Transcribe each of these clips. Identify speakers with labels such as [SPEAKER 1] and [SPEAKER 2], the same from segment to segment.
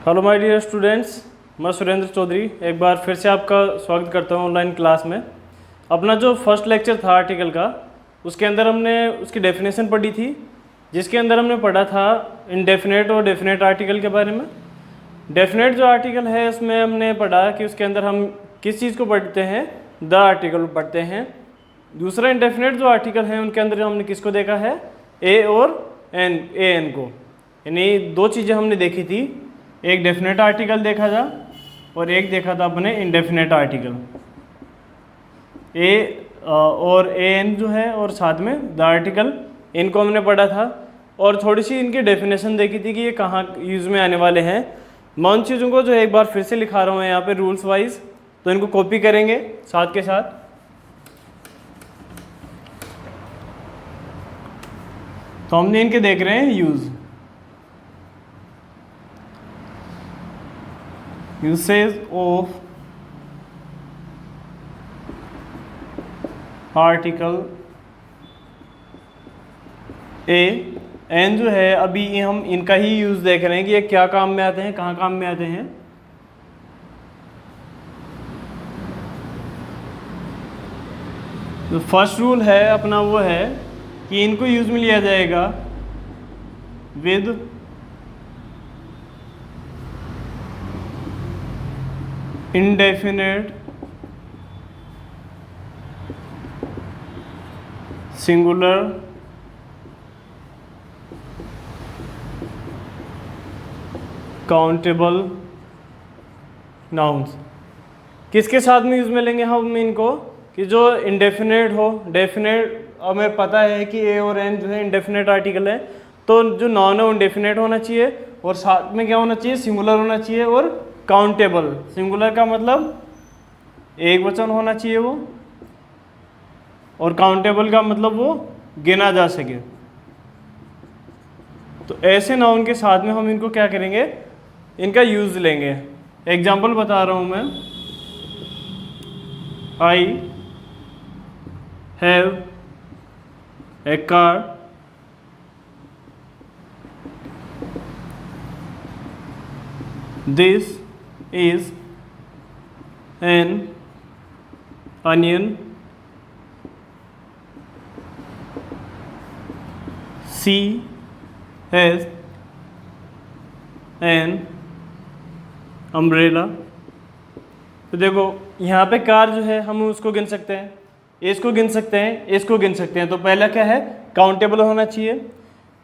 [SPEAKER 1] Hello my dear students, मैं सुरेंद्र चौधरी एक बार फिर से आपका स्वागत करता हूं ऑनलाइन क्लास में। अपना जो फर्स्ट लेक्चर था आर्टिकल का, उसके अंदर हमने उसकी डेफिनेशन पढ़ी थी, जिसके अंदर हमने पढ़ा था इनडेफिनेट और डेफिनेट आर्टिकल के बारे में। डेफिनेट जो आर्टिकल है उसमें हमने पढ़ा कि उसके अंदर हम किस चीज़ को पढ़ते हैं, द आर्टिकल पढ़ते हैं। दूसरा इनडेफिनेट जो आर्टिकल है उनके अंदर हमने किसको देखा है, ए और एन को, यानी दो चीज़ें हमने देखी थी। एक डेफिनेट आर्टिकल देखा था और एक देखा था अपने इनडेफिनेट आर्टिकल, ए और एन जो है, और साथ में द आर्टिकल, इनको हमने पढ़ा था। और थोड़ी सी इनकी डेफिनेशन देखी थी कि ये कहाँ यूज़ में आने वाले हैं। मैं उन चीज़ों को जो एक बार फिर से लिखा रहा हूँ यहाँ पे रूल्स वाइज, तो इनको कॉपी करेंगे साथ के साथ। तो हमने इनके देख रहे हैं usage of article a an जो है, अभी हम इनका ही यूज़ देख रहे हैं कि ये क्या काम में आते हैं, कहाँ काम में आते हैं। तो फर्स्ट रूल है अपना वो है कि इनको यूज़ में लिया जाएगा with indefinite singular countable nouns. किसके साथ में यूज़ में लेंगे हम इनको, कि जो इंडेफिनेट हो। डेफिनेट हमें पता है कि ए और एन जो है इंडेफिनेट आर्टिकल है, तो जो नॉन है वो इंडेफिनेट होना चाहिए, और साथ में क्या होना चाहिए, सिंगुलर होना चाहिए और काउंटेबल। सिंगुलर का मतलब एक वचन होना चाहिए वो, और काउंटेबल का मतलब वो गिना जा सके। तो ऐसे नाउन के साथ में हम इनको क्या करेंगे, इनका यूज लेंगे। एग्जाम्पल बता रहा हूं मैं, I have a car, this is an onion, she has an umbrella। तो देखो यहाँ पे कार जो है हम उसको गिन सकते हैं, इसको गिन सकते हैं, इसको गिन सकते हैं। तो पहला क्या है, काउंटेबल होना चाहिए।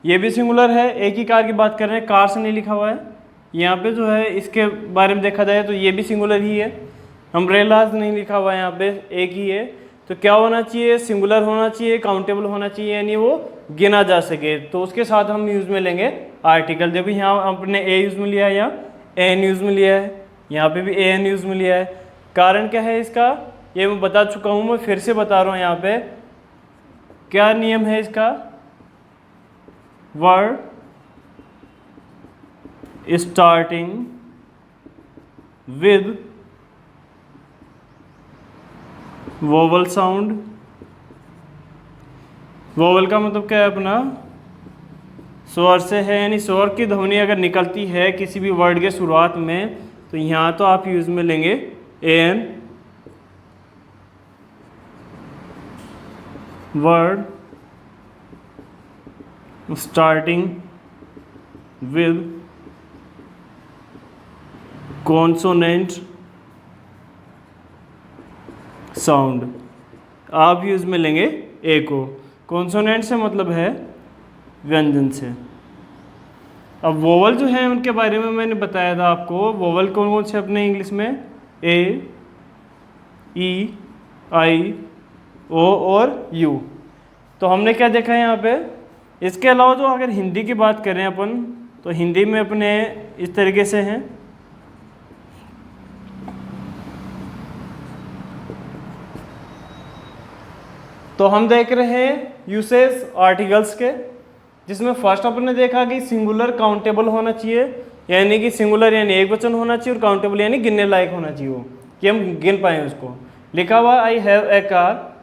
[SPEAKER 1] ये भी सिंगुलर है, एक ही कार की बात कर रहे हैं, कार से नहीं लिखा हुआ है। यहाँ पे जो है इसके बारे में देखा जाए तो ये भी सिंगुलर ही है। अम्ब्रेलाज नहीं लिखा हुआ है, यहाँ पे एक ही है। तो क्या होना चाहिए, सिंगुलर होना चाहिए, काउंटेबल होना चाहिए, यानी वो गिना जा सके। तो उसके साथ हम यूज़ में लेंगे आर्टिकल। देखो यहाँ अपने ए यूज़ में लिया है, यहाँ एन यूज़ में लिया है, यहाँ पे भी ए एन यूज़ में लिया है। कारण क्या है इसका, ये मैं बता चुका हूँ, मैं फिर से बता रहा हूँ। यहाँ पे क्या नियम है इसका, word starting with vowel sound। Vowel का मतलब क्या है अपना, स्वर से है, यानी स्वर की ध्वनि अगर निकलती है किसी भी वर्ड के शुरुआत में, तो यहाँ तो आप यूज में लेंगे an. Word starting with consonant sound, आप यूज में लेंगे ए को। कॉन्सोनेंट से मतलब है व्यंजन से। अब वोवल जो है उनके बारे में मैंने बताया था आपको। वोवल कौन कौन से अपने इंग्लिश में, ए, ई, आई, ओ और यू। तो हमने क्या देखा है यहाँ पे। इसके अलावा जो अगर हिंदी की बात करें अपन, तो हिंदी में अपने इस तरीके से हैं। तो हम देख रहे हैं यूसेज आर्टिकल्स के, जिसमें फर्स्ट अपन ने देखा कि सिंगुलर काउंटेबल होना चाहिए, यानी कि सिंगुलर यानी एक वचन होना चाहिए, और काउंटेबल यानी गिनने लायक होना चाहिए वो, कि हम गिन पाएँ उसको। लिखा हुआ आई हैव ए कार,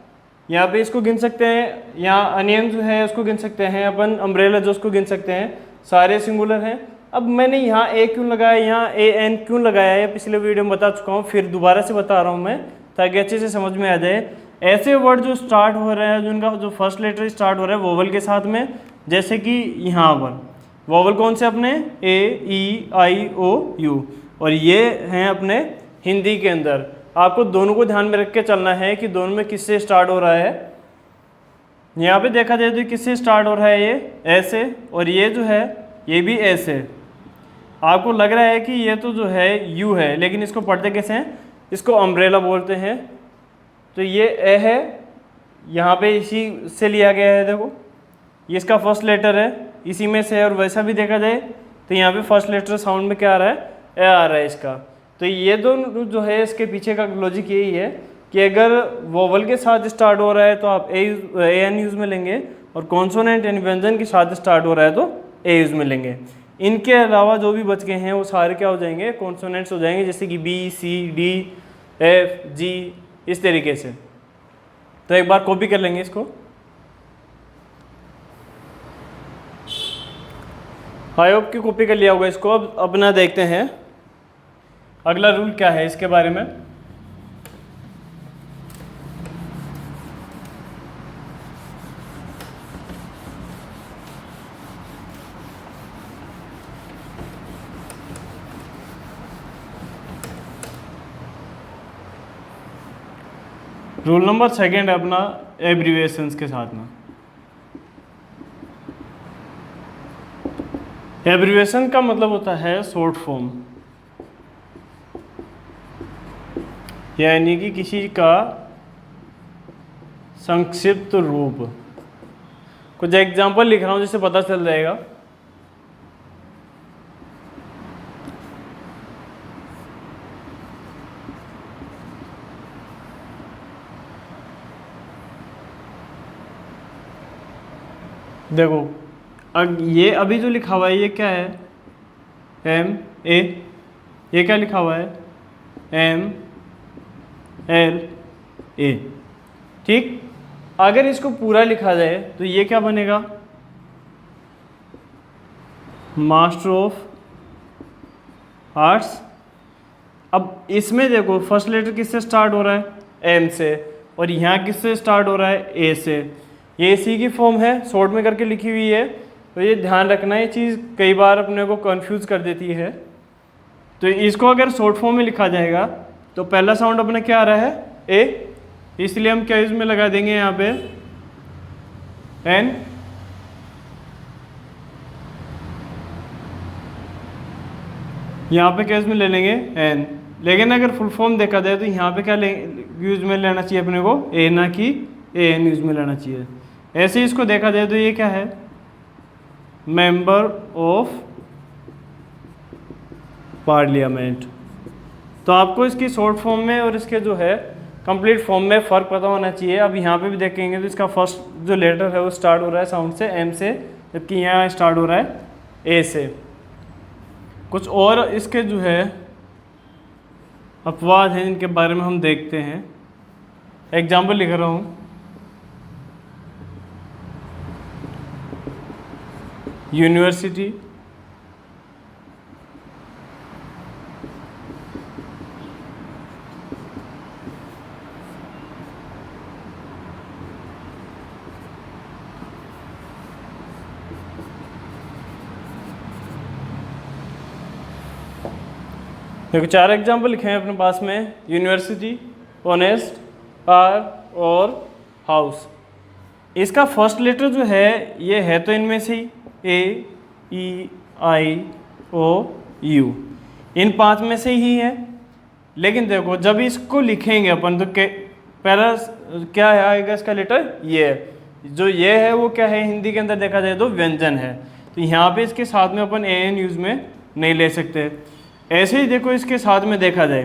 [SPEAKER 1] यहाँ पे इसको गिन सकते हैं, यहाँ अनियन जो है उसको गिन सकते हैं अपन, अम्ब्रेला जो उसको गिन सकते हैं, सारे सिंगुलर हैं। अब मैंने यहाँ ए क्यों लगाया, यहाँ ए एन क्यों लगाया है, पिछले वीडियो में बता चुका हूँ, फिर दोबारा से बता रहा हूँ मैं ताकि अच्छे से समझ में आ जाए। ऐसे वर्ड जो स्टार्ट हो रहे हैं, जिनका जो फर्स्ट लेटर स्टार्ट हो रहा है वोवल के साथ में, जैसे कि यहाँ पर वोवल कौन से अपने ए ई आई ओ यू, और ये हैं अपने हिंदी के अंदर। आपको दोनों को ध्यान में रख के चलना है कि दोनों में किससे स्टार्ट हो रहा है। यहाँ पे देखा जाए तो किससे स्टार्ट हो रहा है, ये ऐसे, और ये जो है ये भी ऐसे। आपको लग रहा है कि ये तो जो है यू है, लेकिन इसको पढ़ते कैसे हैं, इसको अम्ब्रेला बोलते हैं। तो ये ए है, यहाँ पे इसी से लिया गया है, देखो ये इसका फर्स्ट लेटर है, इसी में से है। और वैसा भी देखा जाए तो यहाँ पे फर्स्ट लेटर साउंड में क्या आ रहा है, ए आ रहा है इसका। तो ये दोनों जो है इसके पीछे का लॉजिक यही है कि अगर वोवल के साथ स्टार्ट हो रहा है तो आप ए एन यूज़ में लेंगे, और कॉन्सोनेंट यानी व्यंजन के साथ स्टार्ट हो रहा है तो ए यूज़ में लेंगे। इनके अलावा जो भी बच गए हैं वो सारे क्या हो जाएंगे, कॉन्सोनेंट्स हो जाएंगे, जैसे कि B C D F G, इस तरीके से। तो एक बार कॉपी कर लेंगे इसको। आई होप की कॉपी कर लिया होगा इसको। अब अपना देखते हैं अगला रूल क्या है इसके बारे में। रूल नंबर सेकंड है अपना एब्रीविएशंस के साथ में। एब्रीविएशन का मतलब होता है शॉर्ट फॉर्म, यानी कि किसी का संक्षिप्त रूप। कुछ एग्जांपल लिख रहा हूं जिससे पता चल जाएगा। देखो ये अभी जो लिखा हुआ है ये क्या है, एम ए, ये क्या लिखा हुआ है, एम एल ए। ठीक, अगर इसको पूरा लिखा जाए तो ये क्या बनेगा, मास्टर ऑफ आर्ट्स। अब इसमें देखो फर्स्ट लेटर किससे स्टार्ट हो रहा है, एम से, और यहाँ किससे स्टार्ट हो रहा है, ए से। ये सी की फॉर्म है, शॉर्ट में करके लिखी हुई है, तो ये ध्यान रखना, ये चीज़ कई बार अपने को कंफ्यूज कर देती है। तो इसको अगर शॉर्ट फॉर्म में लिखा जाएगा तो पहला साउंड अपना क्या आ रहा है, ए, इसलिए हम क्या इसमें लगा देंगे यहाँ पे एन। यहाँ पे क्या इसमें ले लेंगे एन। लेकिन अगर फुल फॉर्म देखा जाए तो यहाँ पे क्या यूज में लेना चाहिए अपने को, ए, ना कि ए एन यूज में लेना चाहिए। ऐसे ही इसको देखा जाए तो ये क्या है, मेंबर ऑफ पार्लियामेंट। तो आपको इसकी शॉर्ट फॉर्म में और इसके जो है कंप्लीट फॉर्म में फ़र्क पता होना चाहिए। अब यहाँ पे भी देखेंगे तो इसका फर्स्ट जो लेटर है वो स्टार्ट हो रहा है साउंड से, एम से, जबकि यहाँ स्टार्ट हो रहा है ए से। कुछ और इसके जो है अपवाद हैं जिनके बारे में हम देखते हैं। एग्जाम्पल लिख रहा हूँ, यूनिवर्सिटी, देखो 4 एग्जाम्पल लिखे हैं अपने पास में, यूनिवर्सिटी, ऑनेस्ट, आर और हाउस। इसका फर्स्ट लेटर जो है ये है तो इनमें से ही ए ई आई ओ यू, इन 5 में से ही है। लेकिन देखो जब इसको लिखेंगे अपन तो पहला क्या है आएगा इसका लेटर, ये है। जो ये है वो क्या है, हिंदी के अंदर देखा जाए तो व्यंजन है। तो यहाँ पे इसके साथ में अपन ए एन यूज में नहीं ले सकते। ऐसे ही देखो इसके साथ में देखा जाए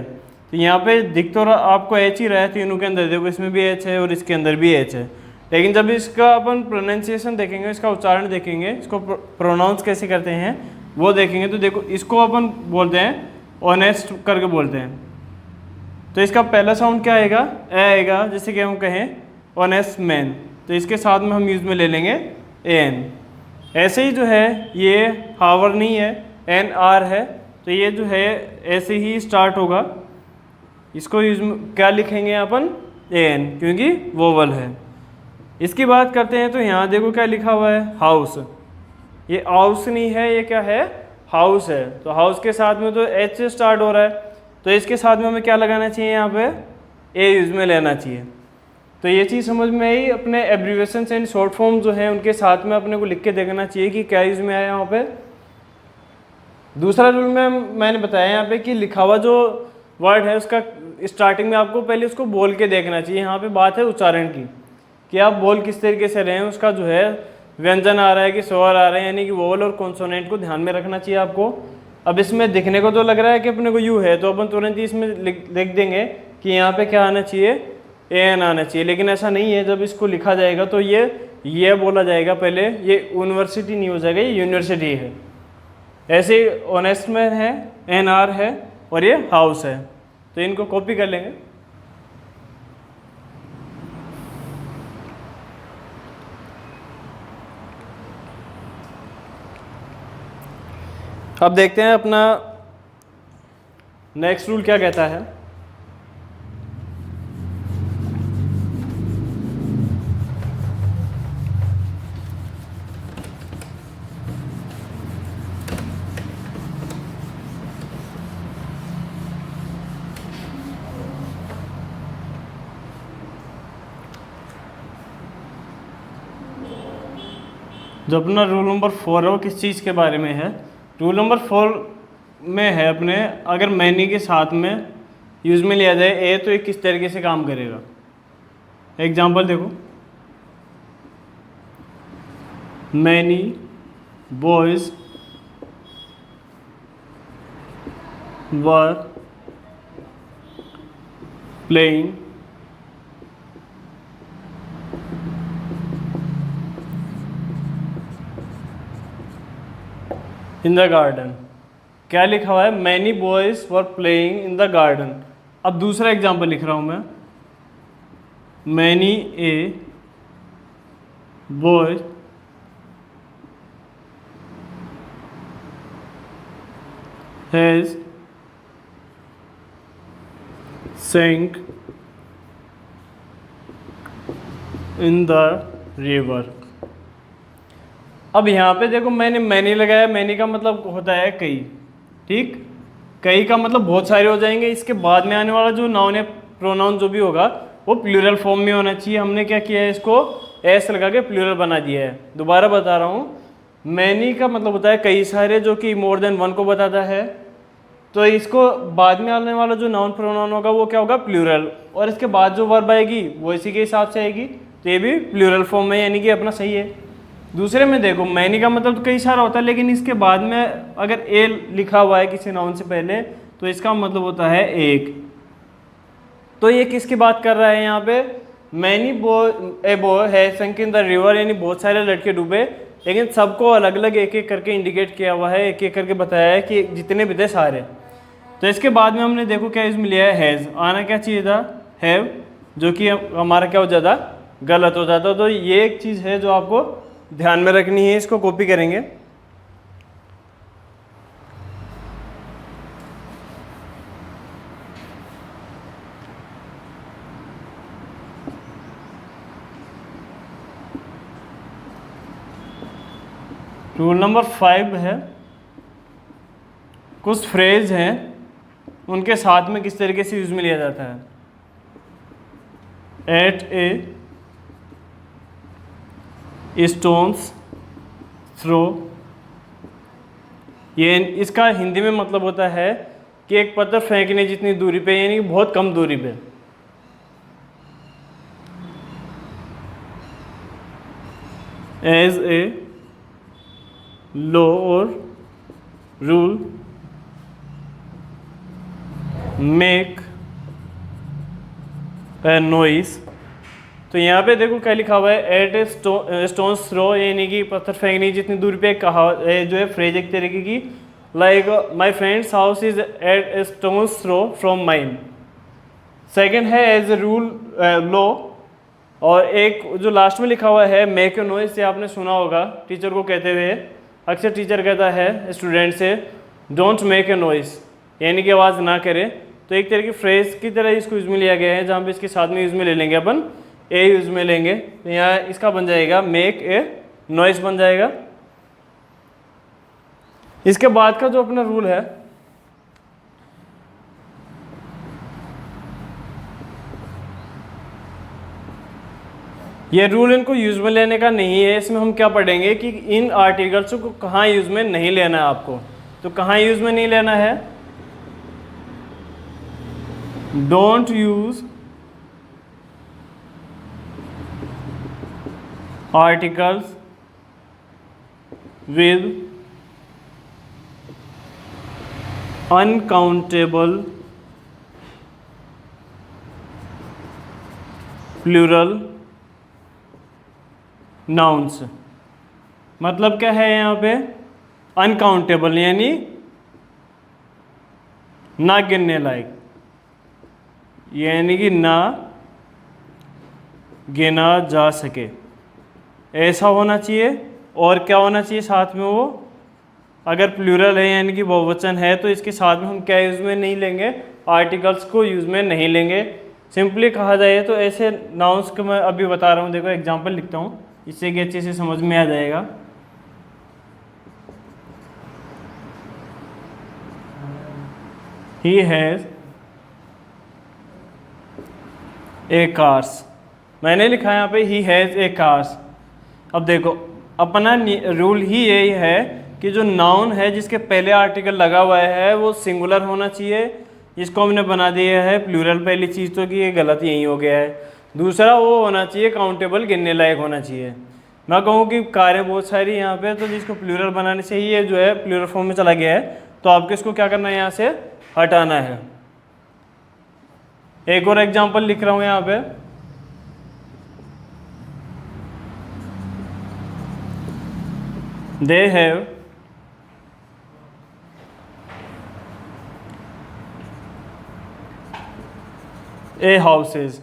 [SPEAKER 1] तो यहाँ पे दिख तो आपको एच ही रहा है तीनों के अंदर, देखो इसमें भी एच है और इसके अंदर भी एच है। लेकिन जब इसका अपन प्रोनाउंसिएशन देखेंगे, इसका उच्चारण देखेंगे, इसको प्रोनाउंस कैसे करते हैं वो देखेंगे, तो देखो इसको अपन बोलते हैं ऑनेस्ट करके बोलते हैं। तो इसका पहला साउंड क्या आएगा, ए आएगा। जैसे कि हम कहें ऑनेस्ट मैन, तो इसके साथ में हम यूज में ले लेंगे ए एन। ऐसे ही जो है ये हावर नहीं है, एन आर है, तो ये जो है ऐसे ही स्टार्ट होगा। इसको यूज क्या लिखेंगे अपन, ए एन, क्योंकि वोवल है। इसकी बात करते हैं तो यहाँ देखो क्या लिखा हुआ है, हाउस। ये हाउस नहीं है, ये क्या है, हाउस है। तो हाउस के साथ में तो एच से स्टार्ट हो रहा है, तो इसके साथ में हमें क्या लगाना चाहिए, यहाँ पे ए यूज में लेना चाहिए। तो ये चीज़ समझ में आई। अपने एब्रीवेशन एंड शॉर्ट फॉर्म जो है उनके साथ में अपने को लिख के देखना चाहिए कि क्या यूज में आया यहाँ पे। दूसरा रूल में मैंने बताया यहाँ पे कि लिखा हुआ जो वर्ड है उसका स्टार्टिंग में आपको पहले उसको बोल के देखना चाहिए। यहाँ पे बात है उच्चारण की, कि आप बोल किस तरीके से रहे हैं, उसका जो है व्यंजन आ रहा है कि स्वर आ रहे हैं, यानी कि वोवल और कॉन्सोनेंट को ध्यान में रखना चाहिए आपको। अब इसमें दिखने को तो लग रहा है कि अपने को यू है, तो अपन तुरंत ही इसमें लिख देंगे कि यहाँ पे क्या आना चाहिए, ए एन आना चाहिए, लेकिन ऐसा नहीं है। जब इसको लिखा जाएगा तो ये बोला जाएगा पहले, ये यूनिवर्सिटी नहीं हो जाएगा, ये यूनिवर्सिटी है। ऐसे ऑनेस्ट में है, एन आर है, और ये हाउस है। तो इनको कॉपी कर लेंगे। अब देखते हैं अपना नेक्स्ट रूल क्या कहता है। जो अपना रूल नंबर 4 है वो किस चीज़ के बारे में है। रूल नंबर 4 में है अपने, अगर मैनी के साथ में यूज में लिया जाए ए, तो ये किस तरीके से काम करेगा। एग्जाम्पल देखो, many boys were playing in the garden. क्या लिखा हुआ है, many boys were playing in the garden. अब दूसरा एग्जाम्पल लिख रहा हूं मैं, many a boys has sank in the river. अब यहाँ पे देखो मैंने मैनी लगाया, मैनी का मतलब होता है कई, ठीक। कई का मतलब बहुत सारे हो जाएंगे। इसके बाद में आने वाला जो नाउन या प्रोनाउन जो भी होगा वो प्लूरल फॉर्म में होना चाहिए। हमने क्या किया है, इसको एस लगा के प्लूरल बना दिया है। दोबारा बता रहा हूँ, मैनी का मतलब होता है कई सारे, जो कि मोर देन वन को बताता है। तो इसको बाद में आने वाला जो नाउन प्रोनाउन होगा वो क्या होगा, प्लूरल, और इसके बाद जो वर्ब आएगी वो इसी के हिसाब से आएगी। तो ये भी प्लूरल फॉर्म में, यानी कि अपना सही है। दूसरे में देखो, मैनी का मतलब तो कई सारा होता है, लेकिन इसके बाद में अगर ए लिखा हुआ है किसी नाउन से पहले, तो इसका मतलब होता है एक। तो ये किसकी बात कर रहा है यहाँ पे, मैनी ए बॉय है संक इन द रिवर, यानी बहुत सारे लड़के डूबे, लेकिन सबको अलग अलग एक एक करके इंडिकेट किया हुआ है, एक एक करके बताया है कि जितने भी थे सारे। तो इसके बाद में हमने देखो क्या इसमें लिया है, हैज़। आना क्या चाहिए था, हैव, जो कि हमारा क्या हो जाता, गलत हो जाता। तो ये एक चीज़ है जो आपको ध्यान में रखनी है। इसको कॉपी करेंगे। रूल नंबर 5 है, कुछ फ्रेज हैं उनके साथ में किस तरीके से यूज में लिया जाता है। एट ए स्टोन्स थ्रो, ये इसका हिंदी में मतलब होता है कि एक पत्थर फेंकने जितनी दूरी पे, यानी बहुत कम दूरी पे। एज ए लॉ और रूल मेक ए नॉइस। तो यहाँ पे देखो क्या लिखा हुआ है, एट ए स्टोन्स थ्रो, यानी कि पत्थर फेंकने जितनी दूरी पे कहा जो है फ्रेज एक तरीके की, like my friend's house is at a stone's throw from mine. Second है एज ए रूल लॉ, और एक जो लास्ट में लिखा हुआ है मेक ए नॉइस, से आपने सुना होगा टीचर को कहते हुए, अक्सर टीचर कहता है स्टूडेंट से डोंट मेक ए नॉइस, यानी कि आवाज़ ना करे। तो एक तरह की फ्रेज की तरह इसको यूज़ में लिया गया है, जहाँ पे इसके साथ में यूज़ में ले लेंगे अपन ए यूज़ में लेंगे, तो यहाँ इसका बन जाएगा मेक ए नॉइस बन जाएगा। इसके बाद का जो अपना रूल है, ये रूल इनको यूज़ में लेने का नहीं है। इसमें हम क्या पढ़ेंगे कि इन आर्टिकल्स को कहाँ यूज़ में नहीं लेना है आपको। तो कहाँ यूज़ में नहीं लेना है, don't use articles with uncountable plural nouns. मतलब क्या है यहाँ पे, अनकाउंटेबल यानी ना गिनने लायक, यानी कि ना गिना जा सके, ऐसा होना चाहिए। और क्या होना चाहिए साथ में, वो अगर प्लूरल है यानी कि बहुवचन है तो इसके साथ में हम क्या यूज़ में नहीं लेंगे, आर्टिकल्स को यूज़ में नहीं लेंगे। सिंपली कहा जाए तो ऐसे नाउन्स को मैं अभी बता रहा हूँ, देखो एग्जांपल लिखता हूँ, इससे कि अच्छे से समझ में आ जाएगा। ही हैज़ ए कार्स, मैंने लिखा है यहाँ पे ही हैज़ ए कार्स। अब देखो अपना रूल ही यही है कि जो नाउन है जिसके पहले आर्टिकल लगा हुआ है वो सिंगुलर होना चाहिए। इसको हमने बना दिया है प्लूरल, पहली चीज़ तो कि ये गलत यही हो गया है। दूसरा वो होना चाहिए काउंटेबल, गिनने लायक होना चाहिए। मैं कहूँ कि कारें बहुत सारी यहाँ पे, तो जिसको प्लूरल बनाने से ही ये जो है प्लूरल फॉर्म में चला गया है, तो आपको इसको क्या करना है, यहाँ से हटाना है। एक और एग्जांपल लिख रहा हूँ यहाँ पे, दे हैव ए हाउसेज।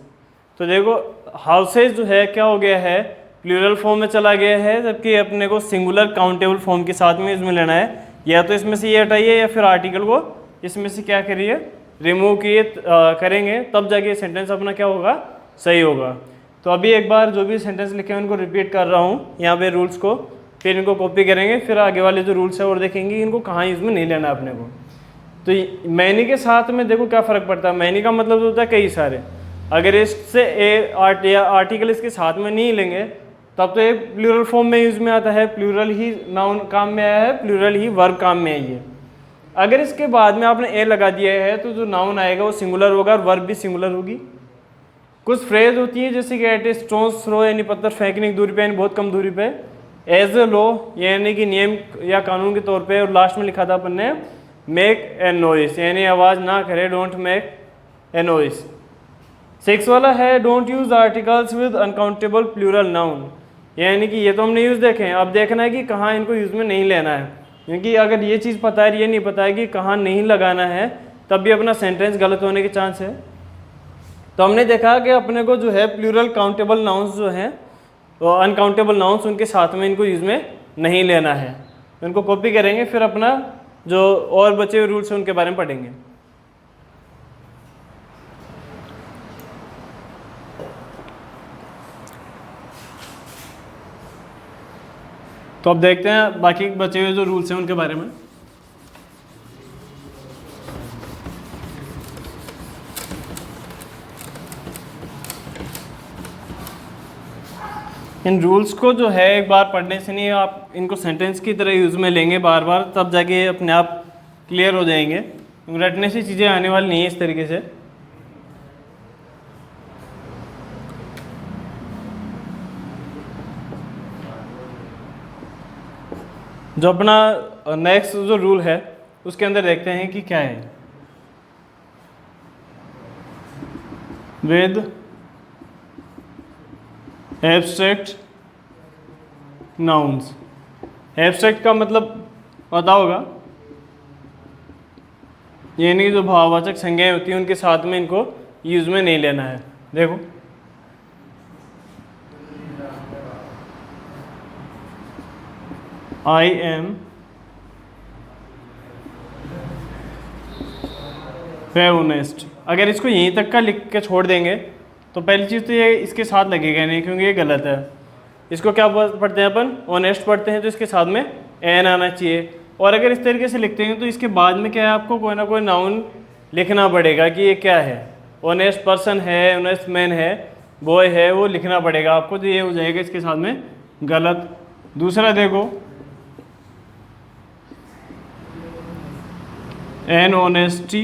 [SPEAKER 1] तो देखो हाउसेज जो है क्या हो गया है, प्लूरल फॉर्म में चला गया है, जबकि अपने को सिंगुलर काउंटेबल फॉर्म के साथ में इसमें लेना है। या तो इसमें से ये हटाइए या फिर आर्टिकल को इसमें से क्या करिए, रिमूव किए करेंगे, तब जाके सेंटेंस अपना क्या होगा, सही होगा। तो अभी एक बार जो भी सेंटेंस लिखे हैं उनको रिपीट कर रहा हूँ यहाँ पे रूल्स को, फिर इनको कॉपी करेंगे, फिर आगे वाले जो रूल्स है और देखेंगे इनको कहाँ यूज़ में नहीं लेना अपने को। तो मैनी के साथ में देखो क्या फ़र्क पड़ता है, मैनी का मतलब होता है कई सारे, अगर इससे या आर्टिकल इसके साथ में नहीं लेंगे तब तो ये प्लूरल फॉर्म में यूज़ में आता है, प्लूरल ही नाउन काम में आया है, प्लूरल ही वर्ब काम में आई है। अगर इसके बाद में आपने ए लगा दिया है तो जो नाउन आएगा वो सिंगुलर होगा और वर्ब भी सिंगुलर होगी। कुछ फ्रेज होती है जैसे कि एट ए स्टोन्स थ्रो, यानी पत्थर फेंकने की दूरी पे, यानी बहुत कम दूरी पे। एज ए लॉ, यानी कि नियम या कानून के तौर पे। और लास्ट में लिखा था अपन ने मेक ए नॉइस, यानी आवाज़ ना करे, डोंट मेक ए नॉइस। 6 वाला है don't use articles with uncountable plural noun, यानी कि ये तो हमने यूज़ देखे हैं, अब देखना है कि कहाँ इनको यूज़ में नहीं लेना है। क्योंकि अगर ये चीज़ पता है, ये नहीं पता है कि कहाँ नहीं लगाना है, तब भी अपना सेंटेंस गलत होने के चांस है। तो हमने देखा कि अपने को जो है प्लूरल काउंटेबल नाउन्स जो हैं तो अनकाउंटेबल नाउन्स उनके साथ में इनको यूज़ में नहीं लेना है। इनको कॉपी करेंगे, फिर अपना जो और बचे हुए रूल्स हैं उनके बारे में पढ़ेंगे। तो अब देखते हैं बाकी बचे हुए जो रूल्स हैं उनके बारे में। इन रूल्स को जो है एक बार पढ़ने से नहीं, आप इनको सेंटेंस की तरह यूज़ में लेंगे बार बार, तब जाके अपने आप क्लियर हो जाएंगे। रटने से चीज़ें आने वाली नहीं है इस तरीके से। जो अपना नेक्स्ट जो रूल है उसके अंदर देखते हैं कि क्या है। विद एब्स्ट्रैक्ट नाउन्स, एब्स्ट्रैक्ट का मतलब पता होगा, यानी जो भाववाचक संज्ञाएं होती हैं उनके साथ में इनको यूज़ में नहीं लेना है। देखो आई एम वे ऑनेस्ट। अगर इसको यहीं तक का लिख के छोड़ देंगे तो पहली चीज़ तो ये इसके साथ लगेगा नहीं, क्योंकि ये गलत है। इसको क्या पढ़ते हैं अपन, ऑनेस्ट पढ़ते हैं, तो इसके साथ में एन आना चाहिए। और अगर इस तरीके से लिखते हैं तो इसके बाद में क्या है, आपको कोई ना कोई नाउन लिखना पड़ेगा कि ये क्या है। ऑनेस्ट पर्सन है, ऑनेस्ट मैन है, बॉय है, वो लिखना पड़ेगा आपको, तो ये हो जाएगा इसके साथ में गलत। दूसरा देखो, an honesty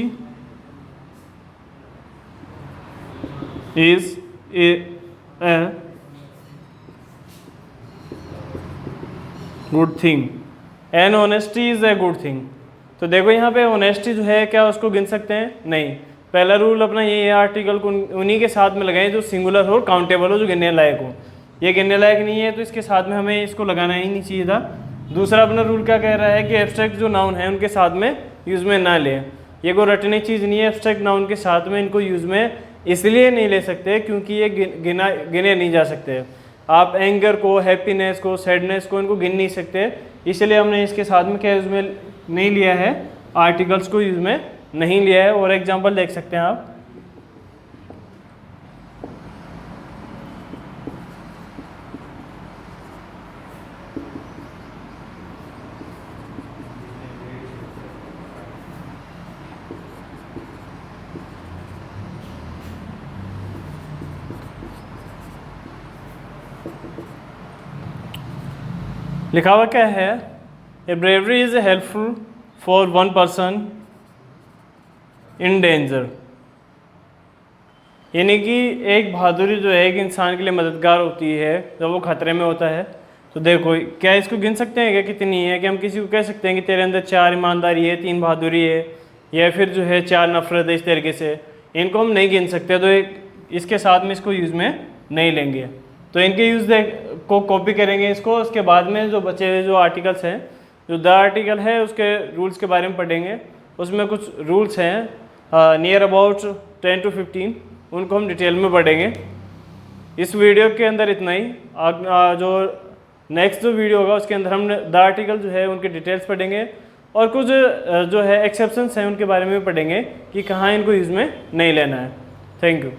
[SPEAKER 1] is a good thing. An honesty is a good thing. तो देखो यहाँ पे ऑनेस्टी जो है क्या उसको गिन सकते हैं, नहीं। पहला रूल अपना ये आर्टिकल को उन्हीं के साथ में लगाएं जो सिंगुलर हो, काउंटेबल हो, जो गिनने लायक हो। ये गिनने लायक नहीं है तो इसके साथ में हमें इसको लगाना ही नहीं चाहिए था। दूसरा अपना रूल क्या कह रहा है कि एब्स्ट्रैक्ट जो नाउन है उनके साथ में यूज़ में ना लें। ये कोई रटने चीज़ नहीं है, एब्स्ट्रैक्ट नाउन के साथ में इनको यूज़ में इसलिए नहीं ले सकते क्योंकि ये गिने नहीं जा सकते। आप एंगर को, हैप्पीनेस को, सैडनेस को, इनको गिन नहीं सकते, इसलिए हमने इसके साथ में क्या यूज़ में नहीं लिया है, आर्टिकल्स को यूज़ में नहीं लिया है। और एग्जांपल देख सकते हैं आप, लिखा हुआ क्या है, a bravery is helpful for one person in danger. यानी कि एक बहादुरी जो है एक इंसान के लिए मददगार होती है जब वो खतरे में होता है। तो देखो क्या इसको गिन सकते हैं क्या कितनी है, कि हम किसी को कह सकते हैं कि तेरे अंदर 4 ईमानदारी है, 3 बहादुरी है, या फिर जो है 4 नफरत है, इस तरीके से इनको हम नहीं गिन सकते। तो इसके साथ में इसको यूज़ में नहीं लेंगे। तो इनके यूज़ को कॉपी करेंगे इसको, उसके बाद में जो बचे हुए जो आर्टिकल्स हैं, जो द आर्टिकल है उसके रूल्स के बारे में पढ़ेंगे। उसमें कुछ रूल्स हैं नियर अबाउट 10 to 15, उनको हम डिटेल में पढ़ेंगे। इस वीडियो के अंदर इतना ही। जो नेक्स्ट जो वीडियो होगा उसके अंदर हम द आर्टिकल जो है उनके डिटेल्स पढ़ेंगे और कुछ जो है एक्सेप्शंस हैं उनके बारे में भी पढ़ेंगे कि कहाँ इनको यूज़ में नहीं लेना है। Thank you.